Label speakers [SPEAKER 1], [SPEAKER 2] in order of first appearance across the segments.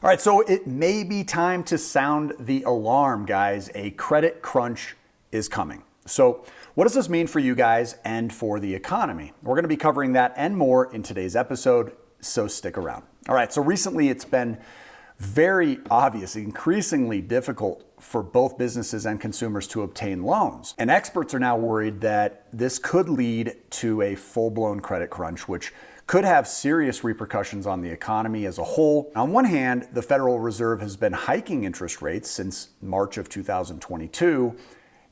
[SPEAKER 1] All right, so it may be time to sound the alarm, guys. A credit crunch is coming. So what does this mean for you guys and for the economy? We're going to be covering that and more in today's episode, so stick around. All right, so recently it's been very obvious, increasingly difficult for both businesses and consumers to obtain loans. And experts are now worried that this could lead to a full-blown credit crunch, which could have serious repercussions on the economy as a whole. On one hand, the Federal Reserve has been hiking interest rates since March of 2022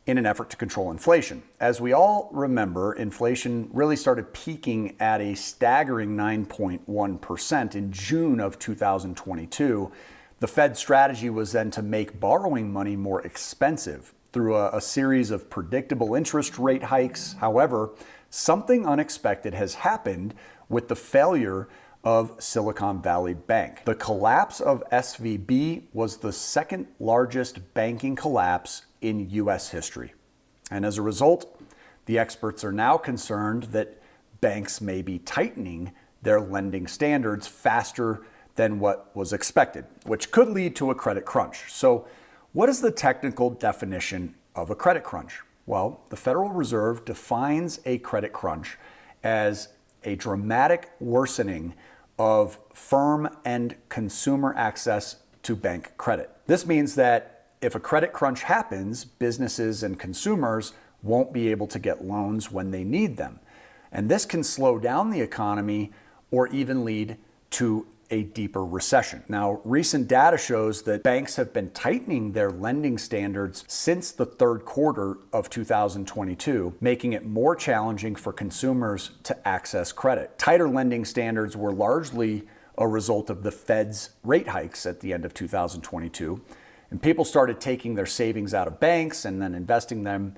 [SPEAKER 1] in an effort to control inflation. As we all remember, inflation really started peaking at a staggering 9.1% in June of 2022. The Fed's strategy was then to make borrowing money more expensive through a series of predictable interest rate hikes. However, something unexpected has happened with the failure of Silicon Valley Bank. The collapse of SVB was the second largest banking collapse in US history. And as a result, the experts are now concerned that banks may be tightening their lending standards faster than what was expected, which could lead to a credit crunch. So, what is the technical definition of a credit crunch? Well, the Federal Reserve defines a credit crunch as a dramatic worsening of firm and consumer access to bank credit. This means that if a credit crunch happens, businesses and consumers won't be able to get loans when they need them. And this can slow down the economy or even lead to a deeper recession. Now, recent data shows that banks have been tightening their lending standards since the third quarter of 2022, making it more challenging for consumers to access credit. Tighter lending standards were largely a result of the Fed's rate hikes at the end of 2022, and people started taking their savings out of banks and then investing them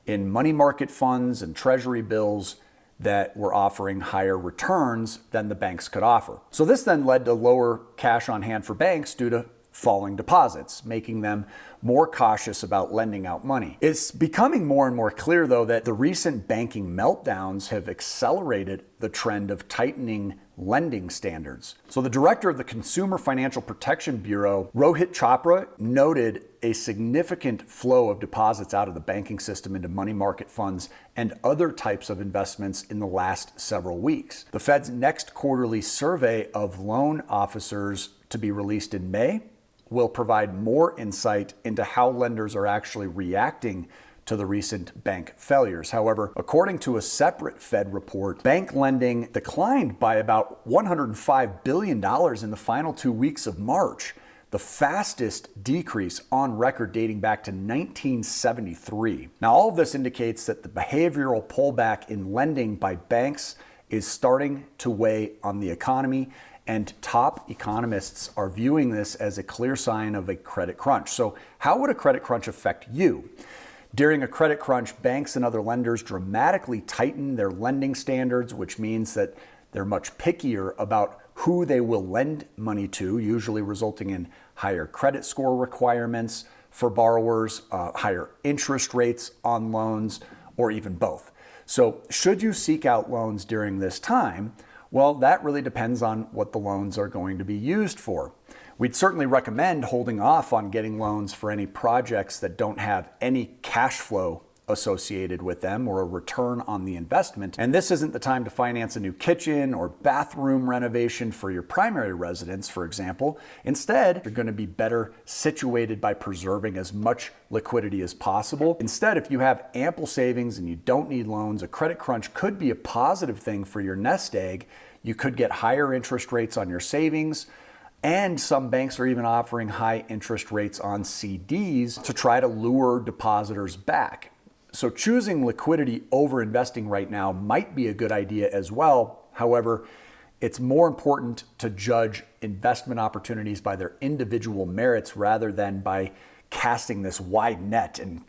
[SPEAKER 1] in money market funds and treasury bills that were offering higher returns than the banks could offer. So this then led to lower cash on hand for banks due to falling deposits, making them more cautious about lending out money. It's becoming more and more clear, though, that the recent banking meltdowns have accelerated the trend of tightening lending standards. So the director of the Consumer Financial Protection Bureau, Rohit Chopra, noted a significant flow of deposits out of the banking system into money market funds and other types of investments in the last several weeks. The Fed's next quarterly survey of loan officers, to be released in May, will provide more insight into how lenders are actually reacting to the recent bank failures. However, according to a separate Fed report, bank lending declined by about $105 billion in the final 2 weeks of March, the fastest decrease on record dating back to 1973. Now, all of this indicates that the behavioral pullback in lending by banks is starting to weigh on the economy, and top economists are viewing this as a clear sign of a credit crunch. So how would a credit crunch affect you? During a credit crunch, banks and other lenders dramatically tighten their lending standards, which means that they're much pickier about who they will lend money to, usually resulting in higher credit score requirements for borrowers, higher interest rates on loans, or even both. So should you seek out loans during this time? Well, that really depends on what the loans are going to be used for. We'd certainly recommend holding off on getting loans for any projects that don't have any cash flow associated with them or a return on the investment. And this isn't the time to finance a new kitchen or bathroom renovation for your primary residence, for example. Instead, you're going to be better situated by preserving as much liquidity as possible. Instead, if you have ample savings and you don't need loans, a credit crunch could be a positive thing for your nest egg. You could get higher interest rates on your savings, and some banks are even offering high interest rates on CDs to try to lure depositors back. So choosing liquidity over investing right now might be a good idea as well. However, it's more important to judge investment opportunities by their individual merits rather than by casting this wide net and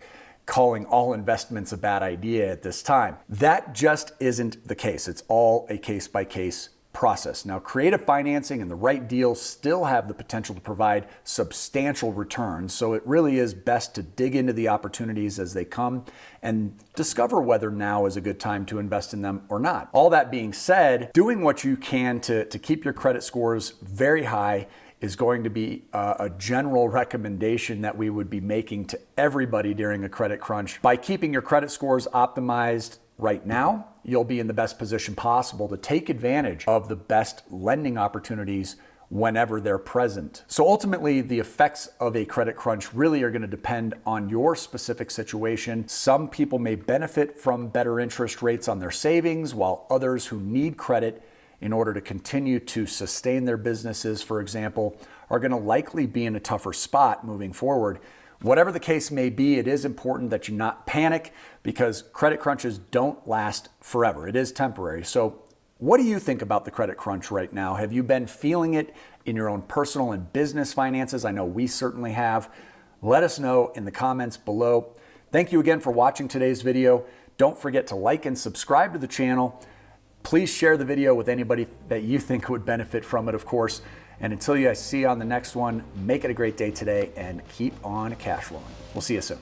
[SPEAKER 1] calling all investments a bad idea at this time. That just isn't the case. It's all a case-by-case process. Now, creative financing and the right deal still have the potential to provide substantial returns, so it really is best to dig into the opportunities as they come and discover whether now is a good time to invest in them or not. All that being said, doing what you can to keep your credit scores very high is going to be a general recommendation that we would be making to everybody during a credit crunch. By keeping your credit scores optimized right now, you'll be in the best position possible to take advantage of the best lending opportunities whenever they're present. So ultimately, the effects of a credit crunch really are going to depend on your specific situation. Some people may benefit from better interest rates on their savings, while others who need credit in order to continue to sustain their businesses, for example, are going to likely be in a tougher spot moving forward. Whatever the case may be, it is important that you not panic because credit crunches don't last forever. It is temporary. So what do you think about the credit crunch right now? Have you been feeling it in your own personal and business finances? I know we certainly have. Let us know in the comments below. Thank you again for watching today's video. Don't forget to like and subscribe to the channel. Please share the video with anybody that you think would benefit from it, of course. And until you guys see you on the next one, make it a great day today and keep on cash flowing. We'll see you soon.